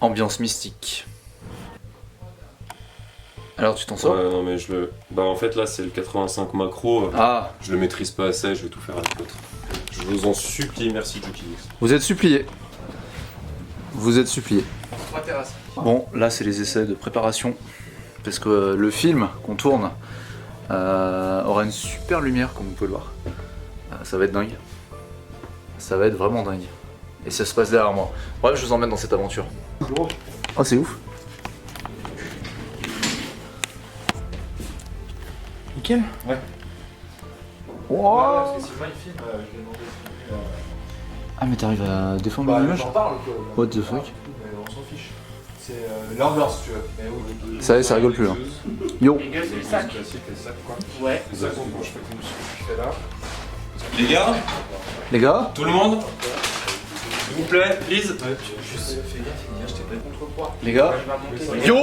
Ambiance mystique. Alors tu t'en sors? Ouais, non mais je le... Bah en fait là c'est le 85 macro, Ah, je le maîtrise pas assez, je vais tout faire avec l'autre. Je vous en supplie, merci Jokilix. vous êtes supplié. Vous êtes supplié. Bon, là c'est les essais de préparation. Parce que le film qu'on tourne aura une super lumière comme vous pouvez le voir. Ça va être dingue. Ça va être vraiment dingue. Et ça se passe derrière moi. Bref, je vous emmène dans cette aventure. Oh, c'est ouf. Nickel. Ouais. Wow. Parce que Sylvain il filme, je lui ai demandé si lui, Ah, mais t'arrives à défendre l'image? j'en parle quoi. What the fuck? Mais on s'en fiche. C'est l'ambiance si tu veux. Mais oui. Ça y est, ça rigole plus. Hein. Yo. Les gars, c'est le sac. Classique, les sacs quoi. Ouais. C'est ça qu'on je fais comme je fais là. Les gars, Les gars? tout le monde, s'il vous plaît, please. Juste fais gaffe, je t'ai pas contre quoi. Les gars? Yo.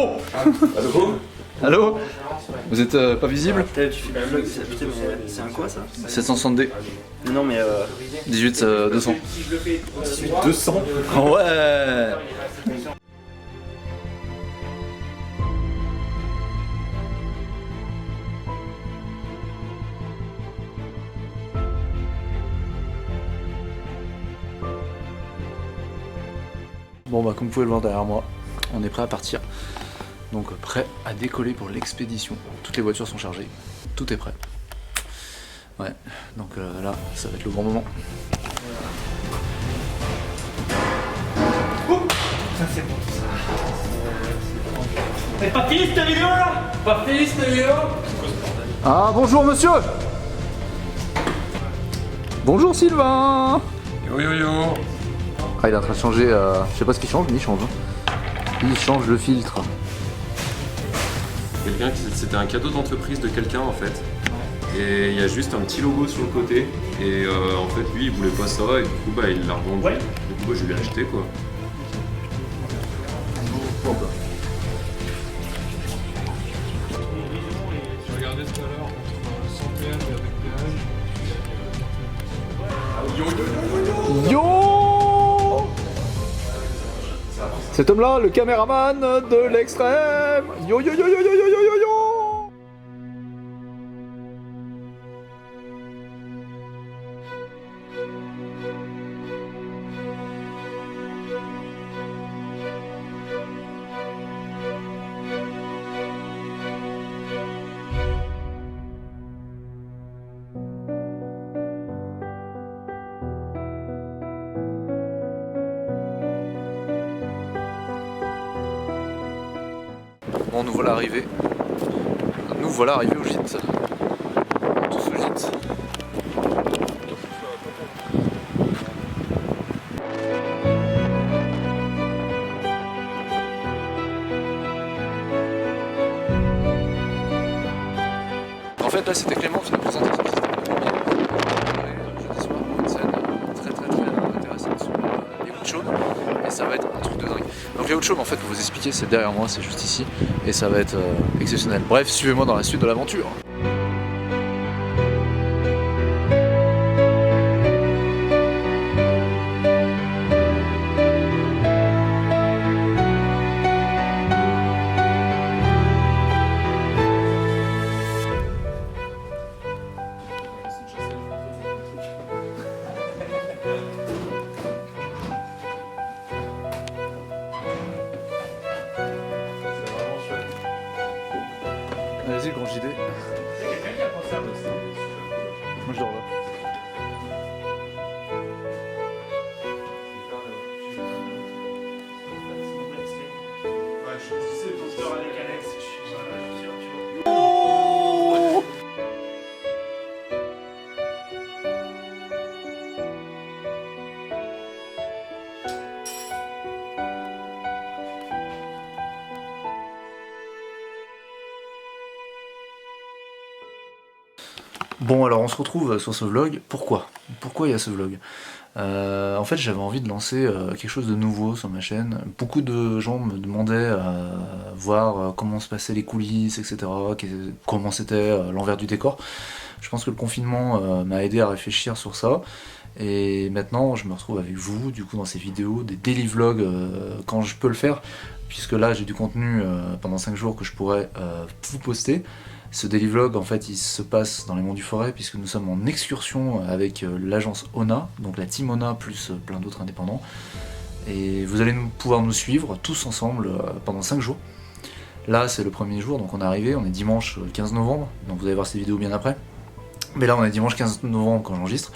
Allô? Allô? Vous êtes pas visible? Tu fais la vlog, putain, mais c'est un quoi ça? 760D. Non mais 18 200. 200. Ouais. Bon bah comme vous pouvez le voir derrière moi, on est prêt à partir. Donc prêt à décoller pour l'expédition. Toutes les voitures sont chargées, tout est prêt. Ouais, donc là, ça va être le grand moment. Ça c'est bon tout ça. C'est pas fini cette vidéo là? Pas fini cette vidéo? Ah bonjour monsieur. Bonjour Sylvain. Yo yo yo. Ah il est en train de changer, je sais pas ce qu'il change mais il change. Il change le filtre. Quelqu'un qui... C'était un cadeau d'entreprise de quelqu'un en fait. Et il y a juste un petit logo sur le côté. Et en fait lui il voulait pas ça et du coup bah il l'a revendu. Ouais. Du coup bah, je lui ai acheté quoi. J'ai regardé tout à l'heure entre 100 PM et avec péage. Yo. Cet homme-là, le caméraman de l'extrême. Yo yo yo yo yo yo yo yo yo. Bon, nous voilà arrivés. Nous voilà arrivés au gîte. Tous au gîte. En fait, là, c'était Clément qui nous présentait son système de lumière. Jeudi soir, une scène très intéressante sur les hauts de chaume. Et ça va être un truc de dingue. Donc les hauts de chaume, en fait, pour vous expliquer, c'est derrière moi, c'est juste ici. Et ça va être exceptionnel. Bref, suivez-moi dans la suite de l'aventure. Vas-y, le grand JD. Moi je dors là. Bon alors on se retrouve sur ce vlog, pourquoi il y a ce vlog? En fait j'avais envie de lancer quelque chose de nouveau sur ma chaîne. Beaucoup de gens me demandaient voir comment se passaient les coulisses, etc. Comment c'était l'envers du décor. Je pense que le confinement m'a aidé à réfléchir sur ça. Et maintenant je me retrouve avec vous du coup dans ces vidéos, des daily vlogs quand je peux le faire, puisque là j'ai du contenu pendant 5 jours que je pourrais vous poster. Ce daily vlog en fait il se passe dans les Monts du Forêt puisque nous sommes en excursion avec l'agence ONA, donc la team ONA plus plein d'autres indépendants. Et vous allez pouvoir nous suivre tous ensemble pendant 5 jours. Là c'est le premier jour, donc on est arrivé, on est dimanche 15 novembre, donc vous allez voir ces vidéos bien après. Mais là on est dimanche 15 novembre quand j'enregistre.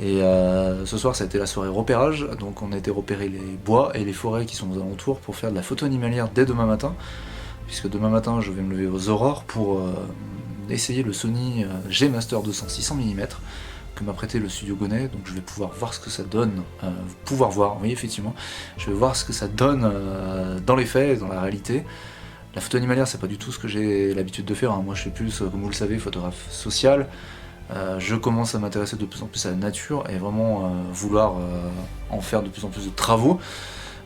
Et ce soir ça a été la soirée repérage, donc on a été repérer les bois et les forêts qui sont aux alentours pour faire de la photo animalière dès demain matin. Puisque demain matin je vais me lever aux aurores pour essayer le Sony G Master 200 600 mm que m'a prêté le studio Gonnet, donc je vais pouvoir voir ce que ça donne, pouvoir voir, oui effectivement, je vais voir ce que ça donne dans les faits, dans la réalité. La photo animalière c'est pas du tout ce que j'ai l'habitude de faire, hein. Moi je suis plus, comme vous le savez, photographe social, je commence à m'intéresser de plus en plus à la nature et vraiment vouloir en faire de plus en plus de travaux.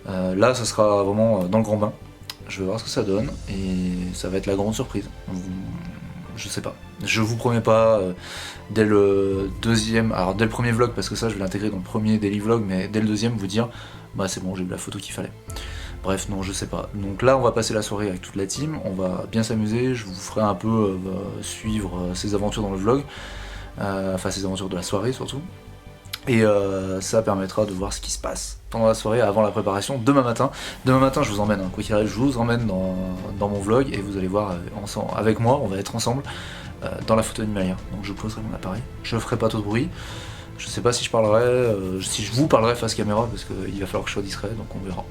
Là ça sera vraiment dans le grand bain. Je vais voir ce que ça donne et ça va être la grande surprise. Je sais pas. Je vous promets pas dès le deuxième, alors dès le premier vlog parce que ça je vais l'intégrer dans le premier daily vlog, mais dès le deuxième vous dire bah c'est bon j'ai eu la photo qu'il fallait. Bref non je sais pas. Donc là on va passer la soirée avec toute la team, on va bien s'amuser, je vous ferai un peu suivre ses aventures dans le vlog, enfin ses aventures de la soirée surtout. Et ça permettra de voir ce qui se passe pendant la soirée avant la préparation demain matin. Demain matin je vous emmène, hein, quoi qu'il arrive je vous emmène dans mon vlog et vous allez voir ensemble, avec moi on va être ensemble dans la photo animalière. Donc je poserai mon appareil, je ferai pas trop de bruit, je sais pas si je parlerai, si je vous parlerai face caméra parce qu'il va falloir que je sois discret donc on verra.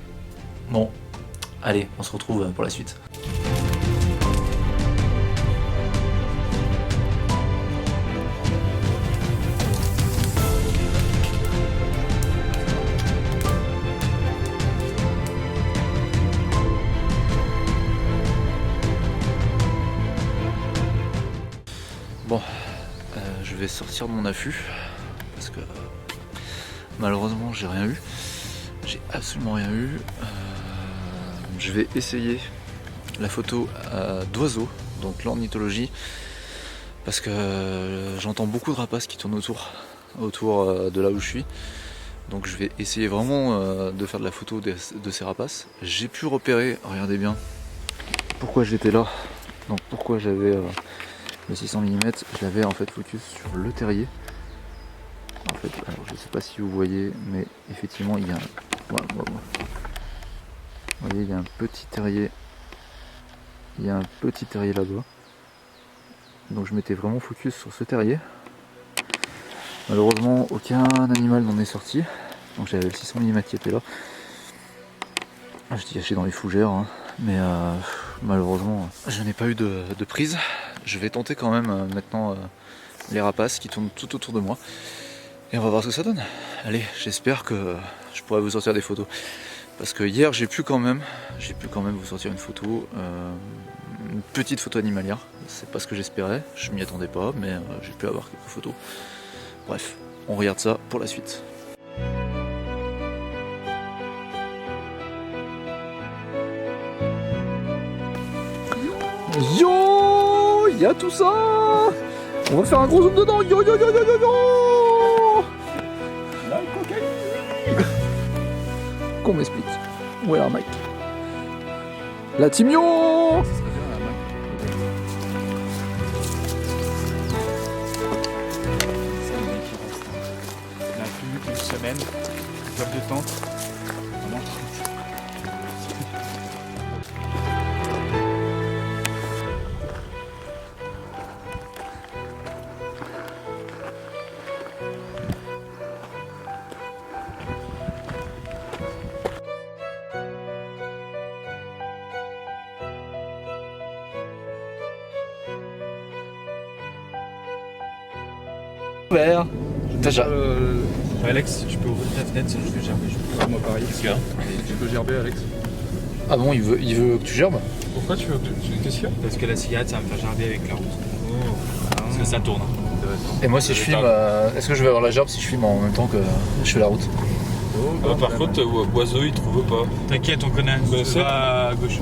Bon, allez on se retrouve pour la suite. Bon, je vais sortir de mon affût parce que malheureusement j'ai rien eu, j'ai absolument rien eu. Je vais essayer la photo d'oiseaux, donc l'ornithologie, parce que j'entends beaucoup de rapaces qui tournent autour de là où je suis. Donc je vais essayer vraiment de faire de la photo de ces rapaces. J'ai pu repérer, regardez bien, pourquoi j'étais là, donc pourquoi j'avais le 600 mm, je l'avais en fait focus sur le terrier. En fait, alors je sais pas si vous voyez, mais effectivement il y a un... Vous voyez, il y a un petit terrier. Il y a un petit terrier là-bas. Donc je m'étais vraiment focus sur ce terrier. Malheureusement, aucun animal n'en est sorti. Donc j'avais le 600 mm qui était là. J'étais caché dans les fougères, hein. Mais malheureusement, je n'ai pas eu de prise. Je vais tenter quand même maintenant les rapaces qui tournent tout autour de moi. Et on va voir ce que ça donne. Allez, j'espère que je pourrai vous sortir des photos. Parce que hier j'ai pu quand même vous sortir une photo, une petite photo animalière. C'est pas ce que j'espérais, je m'y attendais pas, mais j'ai pu avoir quelques photos. Bref, on regarde ça pour la suite. Yo, il y a tout ça. On va faire un gros zoom dedans. Yo yo yo yo yo yo. La cocaïne. Qu'on m'explique. Où est la Mike? La team yo. Ça serait bien la Mike. C'est le mec qui reste. Il a plus qu'une semaine. Top de tente. Vraiment. Vert. Déjà. Alex, si tu peux ouvrir ta fenêtre, c'est juste que gerber. Moi pareil. Qu'est-ce qu'il y a? Tu peux gerber, Alex. Ah bon, il veut que tu gerbes? Pourquoi tu veux? Qu'est-ce qu'il y a? Parce que la cigarette, ça va me faire gerber avec la route. Parce que ça tourne. Et moi, si je filme, est-ce que je vais avoir la gerbe si je filme en même temps que je fais la route? Par contre, Oiseau il trouve pas. T'inquiète, on connaît. C'est à gauche.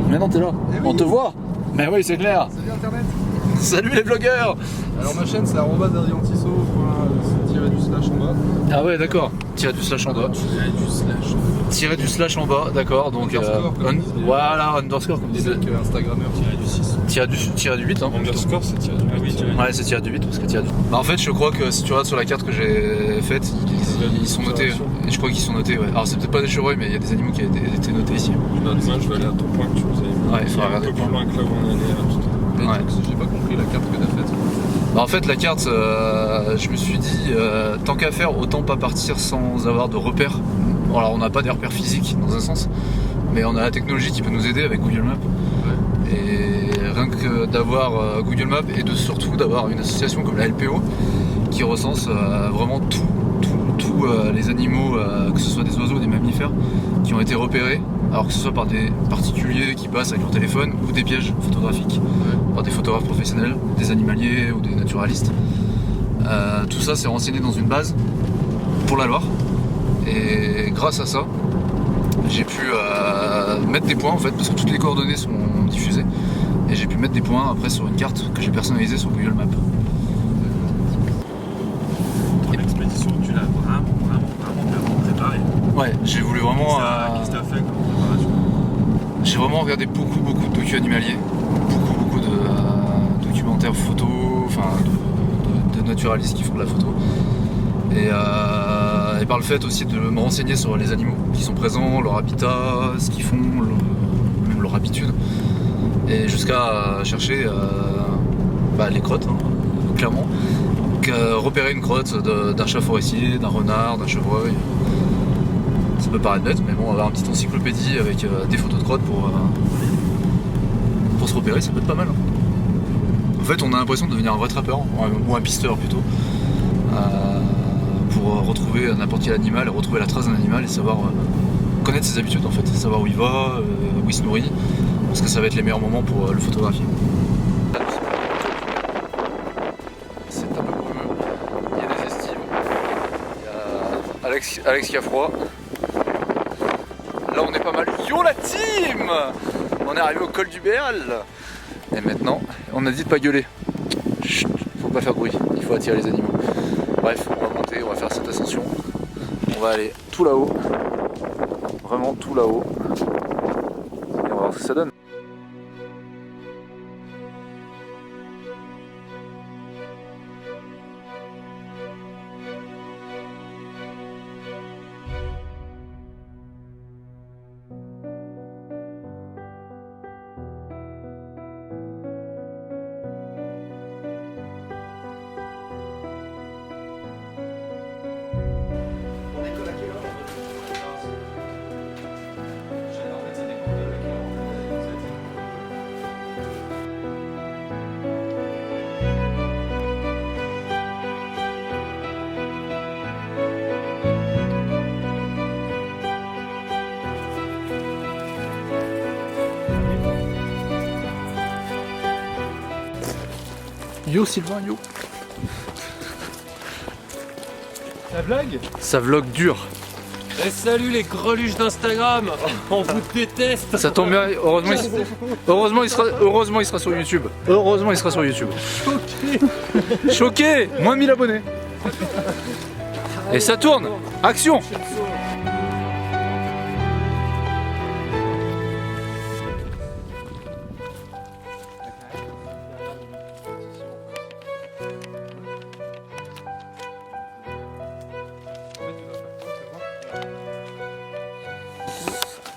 Mais non, t'es là. On te voit. Mais oui, c'est clair. Salut Internet. Salut les vlogueurs. Alors ma chaîne c'est @adriantiso.du6. slash en bas. Ah ouais, d'accord. Tirer du slash en bas. Tirer du slash en bas, d'accord. Donc Underscore, comme ils disent. voilà, underscore comme disait. Instagrammeur. Tirer du 8 hein. Underscore, c'est tirer du 8. Ouais, c'est tirer du 8 parce que tirer du... Bah en fait, je crois que si tu regardes sur la carte que j'ai faite, ils sont notés. Et je crois qu'ils sont notés, ouais. Alors c'est peut-être pas des chevreuils, mais il y a des animaux qui ont été notés ici. Demain, je vais aller à ton point que tu nous avais mis. Ouais, il faudra un regarder peu le plus point. loin que là où on allait. Mais Ouais. j'ai pas compris la carte que t'as faite. Bah en fait, la carte, je me suis dit, tant qu'à faire, autant pas partir sans avoir de repères. Bon, alors on n'a pas des repères physiques dans un sens, mais on a la technologie qui peut nous aider avec Google Maps. Ouais. Et rien que d'avoir Google Maps et surtout d'avoir une association comme la LPO qui recense vraiment tous les animaux, que ce soit des oiseaux ou des mammifères, qui ont été repérés, alors que ce soit par des particuliers qui passent avec leur téléphone ou des pièges photographiques, par des photographes professionnels, des animaliers ou des naturalistes. Tout ça c'est renseigné dans une base pour la Loire. Et grâce à ça, j'ai pu mettre des points en fait, parce que toutes les coordonnées sont diffusées. Et j'ai pu mettre des points après sur une carte que j'ai personnalisée sur Google Maps. L'expédition, tu l'as vraiment préparée. Ouais, j'ai voulu vraiment... Qu'est-ce que t'as fait comme préparation? J'ai vraiment regardé beaucoup de documents animaliers, beaucoup de documentaires photos, enfin de naturalistes qui font de la photo. Et par le fait aussi de me renseigner sur les animaux qui sont présents, leur habitat, ce qu'ils font, même leur habitude. Et jusqu'à chercher les crottes, hein, clairement. Donc, repérer une crotte d'un chat forestier, d'un renard, d'un chevreuil. Ça peut paraître bête, mais bon, avoir une petite encyclopédie avec des photos de crottes pour se repérer, ça peut être pas mal. Hein. En fait, on a l'impression de devenir un vrai trappeur, ou un pisteur plutôt, pour retrouver n'importe quel animal, retrouver la trace d'un animal et savoir connaître ses habitudes en fait, savoir où il va, où il se nourrit, parce que ça va être les meilleurs moments pour le photographier. C'est un peu brumeux, il y a des estives, il y a Alex qui a froid. Là on est pas mal. Yo la team! On est arrivé au col du Béal. Et maintenant, on a dit de pas gueuler. Chut, faut pas faire de bruit, il faut attirer les animaux. Bref, on va monter, on va faire cette ascension. On va aller tout là-haut. Vraiment tout là-haut. Et on va voir ce que ça donne. Yo Sylvain, yo. La blague? Ça vlog dur. Et salut les greluches d'Instagram. On vous déteste. Ça tombe bien, heureusement il sera sur YouTube. Heureusement il sera sur YouTube. Choqué. Moins 1000 abonnés. Et ça tourne. Action.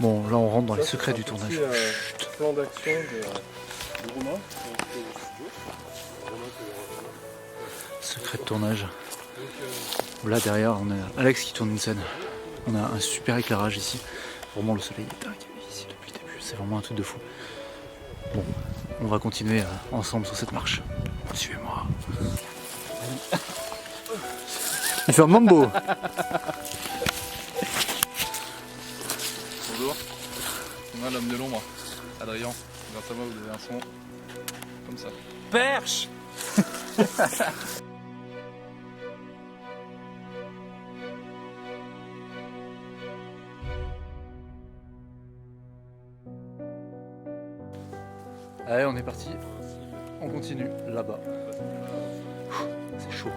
Bon, là on rentre dans les secrets du tournage. Plan d'action de Romain. Secret de tournage. Là derrière, on a Alex qui tourne une scène. On a un super éclairage ici. Vraiment, le soleil est dingue ici depuis le début. C'est vraiment un truc de fou. Bon, on va continuer ensemble sur cette marche. Suivez-moi. Il fait un mambo. Bonjour. Moi, l'homme de l'ombre. Adrien. Grâce à moi, vous avez un son comme ça. Perche. Allez, on est parti. On continue là-bas. C'est chaud.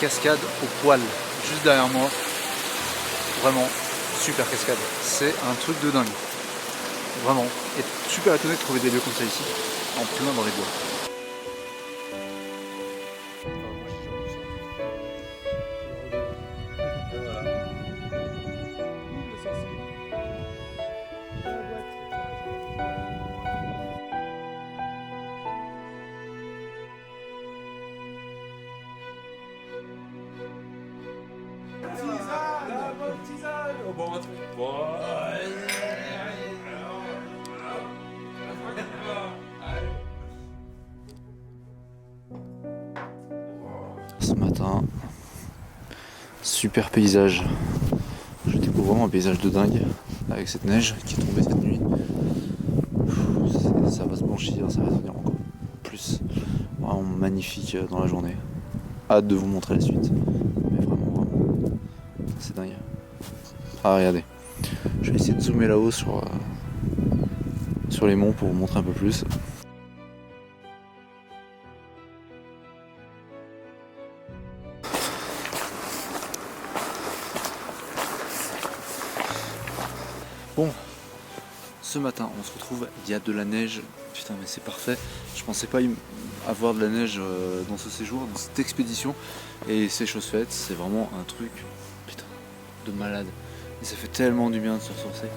cascade au poil, juste derrière moi. Vraiment, super cascade. C'est un truc de dingue. Vraiment. Et super étonné de trouver des lieux comme ça ici, en plein dans les bois. Ce matin, super paysage. Je découvre vraiment un paysage de dingue avec cette neige qui est tombée cette nuit. Ça va se blanchir, ça va devenir encore plus. Vraiment magnifique dans la journée. Hâte de vous montrer la suite. Mais vraiment, c'est dingue. Ah, regardez. Je vais essayer de zoomer là-haut sur les monts pour vous montrer un peu plus. Bon, ce matin on se retrouve, il y a de la neige, putain mais c'est parfait, je pensais pas avoir de la neige dans ce séjour, dans cette expédition, et c'est chose faite, c'est vraiment un truc, putain, de malade, et ça fait tellement du bien de se ressourcer.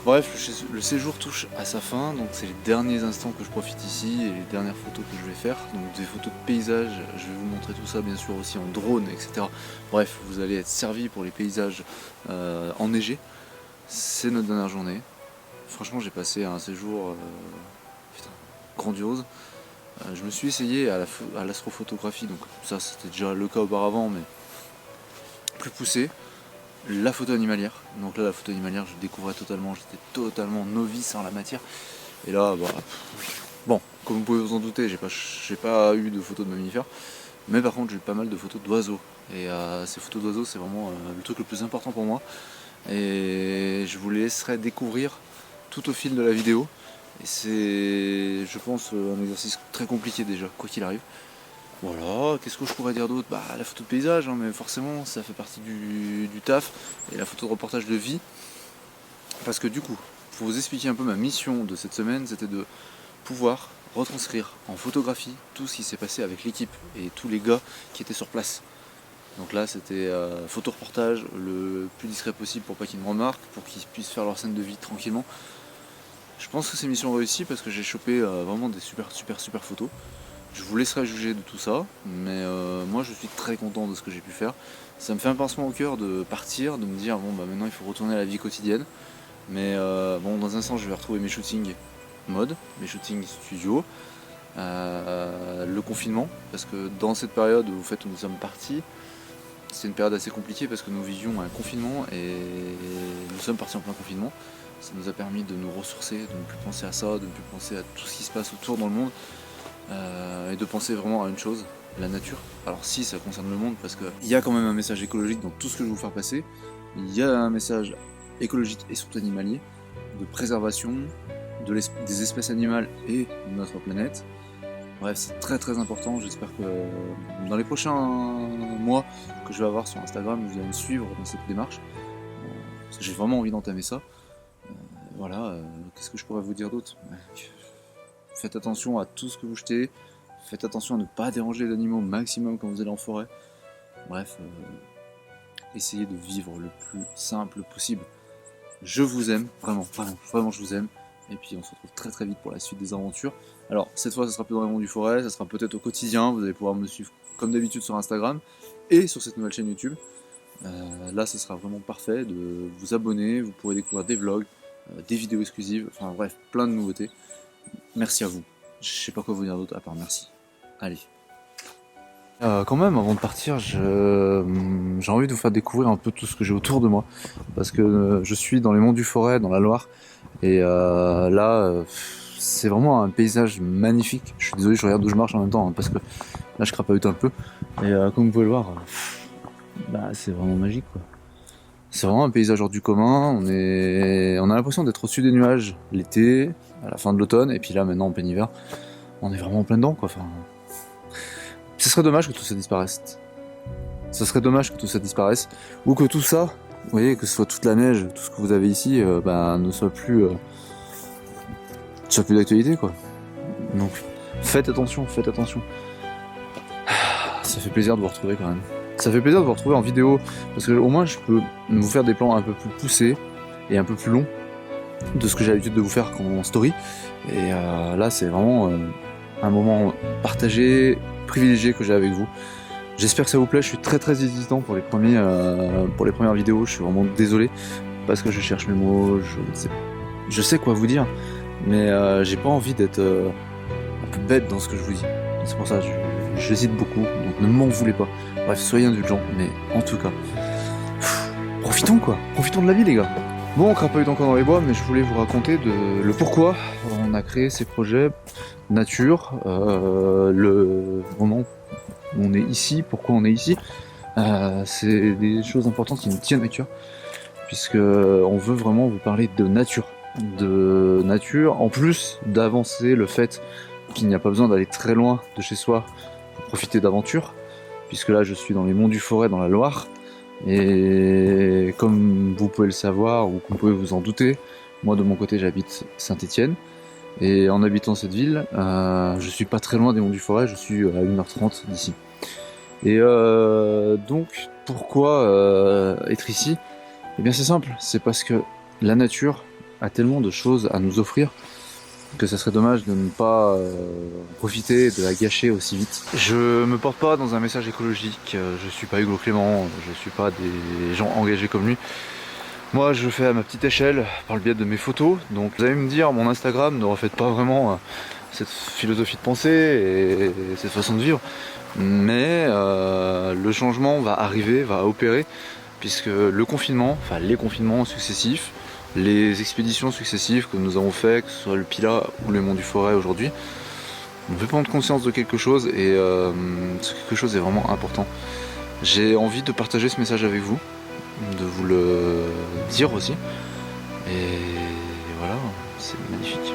Bref, le séjour touche à sa fin, donc c'est les derniers instants que je profite ici, et les dernières photos que je vais faire, donc des photos de paysages, je vais vous montrer tout ça bien sûr aussi en drone, etc. Bref, vous allez être servis pour les paysages enneigés. C'est notre dernière journée. Franchement, j'ai passé un séjour grandiose. Je me suis essayé à l'astrophotographie, donc ça c'était déjà le cas auparavant, mais plus poussé. La photo animalière. Donc là, la photo animalière, je découvrais totalement, j'étais totalement novice en la matière. Et là, bon, comme vous pouvez vous en douter, j'ai pas eu de photos de mammifères, mais par contre, j'ai eu pas mal de photos d'oiseaux. Et ces photos d'oiseaux, c'est vraiment le truc le plus important pour moi. Et je vous les laisserai découvrir tout au fil de la vidéo. Et c'est, je pense, un exercice très compliqué déjà, quoi qu'il arrive. Voilà, qu'est-ce que je pourrais dire d'autre? La photo de paysage, mais forcément ça fait partie du taf. Et la photo de reportage de vie. Parce que du coup, pour vous expliquer un peu ma mission de cette semaine, c'était de pouvoir retranscrire en photographie tout ce qui s'est passé avec l'équipe et tous les gars qui étaient sur place. Donc là c'était photo-reportage le plus discret possible pour pas qu'ils me remarquent, pour qu'ils puissent faire leur scène de vie tranquillement. Je pense que c'est mission réussie parce que j'ai chopé vraiment des super photos. Je vous laisserai juger de tout ça, mais moi je suis très content de ce que j'ai pu faire. Ça me fait un pincement au cœur de partir, de me dire bon maintenant il faut retourner à la vie quotidienne. Mais bon, dans un instant je vais retrouver mes shootings mode, mes shootings studio. Le confinement, parce que dans cette période où nous sommes partis, c'est une période assez compliquée parce que nous vivions un confinement et nous sommes partis en plein confinement. Ça nous a permis de nous ressourcer, de ne plus penser à ça, de ne plus penser à tout ce qui se passe autour dans le monde et de penser vraiment à une chose, la nature. Alors si ça concerne le monde, parce qu'il y a quand même un message écologique dans tout ce que je vais vous faire passer, il y a un message écologique et surtout animalier, de préservation des espèces animales et de notre planète. Bref, c'est très important. J'espère que dans les prochains mois que je vais avoir sur Instagram, vous allez me suivre dans cette démarche. Parce que j'ai vraiment envie d'entamer ça. Voilà, qu'est-ce que je pourrais vous dire d'autre? Faites attention à tout ce que vous jetez. Faites attention à ne pas déranger les animaux au maximum quand vous allez en forêt. Bref, essayez de vivre le plus simple possible. Je vous aime, vraiment je vous aime. Et puis on se retrouve très vite pour la suite des aventures. Alors cette fois ça sera plus dans les monts du forêt, ça sera peut-être au quotidien, vous allez pouvoir me suivre comme d'habitude sur Instagram et sur cette nouvelle chaîne YouTube. Là ce sera vraiment parfait de vous abonner, vous pourrez découvrir des vlogs, des vidéos exclusives, enfin bref, plein de nouveautés. Merci à vous, je sais pas quoi vous dire d'autre à part merci. Allez. Quand même, avant de partir, j'ai envie de vous faire découvrir un peu tout ce que j'ai autour de moi. Parce que je suis dans les monts du Forêt, dans la Loire. Et là, c'est vraiment un paysage magnifique. Je suis désolé, je regarde où je marche en même temps, hein, parce que là, je crapahute un peu. Et comme vous pouvez le voir, c'est vraiment magique, quoi. C'est vraiment un paysage hors du commun. On a l'impression d'être au-dessus des nuages l'été, à la fin de l'automne, et puis là, maintenant, en plein hiver, on est vraiment en plein dedans, quoi. Enfin, ce serait dommage que tout ça disparaisse. Ça serait dommage que tout ça disparaisse, ou que tout ça, vous voyez, que ce soit toute la neige, tout ce que vous avez ici, ne soit plus d'actualité, quoi. Donc faites attention, faites attention. Ça fait plaisir de vous retrouver quand même. Ça fait plaisir de vous retrouver en vidéo, parce que au moins je peux vous faire des plans un peu plus poussés et un peu plus longs de ce que j'ai l'habitude de vous faire en story. Et là c'est vraiment un moment partagé, privilégié que j'ai avec vous. J'espère que ça vous plaît. Je suis très hésitant pour les premières vidéos. Je suis vraiment désolé parce que je cherche mes mots. Je sais quoi vous dire, mais j'ai pas envie d'être un peu bête dans ce que je vous dis. C'est pour ça que j'hésite beaucoup. Donc ne m'en voulez pas. Bref, soyez indulgents. Mais en tout cas, profitons quoi. Profitons de la vie les gars. Bon, on crapahute encore dans les bois, mais je voulais vous raconter le pourquoi on a créé ces projets nature, le moment où on est ici, pourquoi on est ici. C'est des choses importantes qui nous tiennent à cœur, puisque on veut vraiment vous parler de nature, en plus d'avancer le fait qu'il n'y a pas besoin d'aller très loin de chez soi pour profiter d'aventure, puisque là je suis dans les monts du Forêt dans la Loire. Et comme vous pouvez le savoir, ou vous pouvez vous en douter, moi de mon côté j'habite Saint-Étienne, et en habitant cette ville, je suis pas très loin des Monts du Forêt, je suis à 1h30 d'ici. Et donc pourquoi être ici? Eh bien c'est simple, c'est parce que la nature a tellement de choses à nous offrir que ça serait dommage de ne pas profiter, de la gâcher aussi vite. Je me porte pas dans un message écologique, je suis pas Hugo Clément, je suis pas des gens engagés comme lui. Moi je fais à ma petite échelle par le biais de mes photos, donc vous allez me dire mon Instagram ne reflète pas vraiment cette philosophie de pensée et cette façon de vivre, mais le changement va arriver, va opérer, puisque le confinement, enfin les confinements successifs, les expéditions successives que nous avons fait, que ce soit le Pilat ou les Monts du Forêt aujourd'hui, on fait prendre conscience de quelque chose, et ce quelque chose est vraiment important. J'ai envie de partager ce message avec vous, de vous le dire aussi, et voilà, c'est magnifique.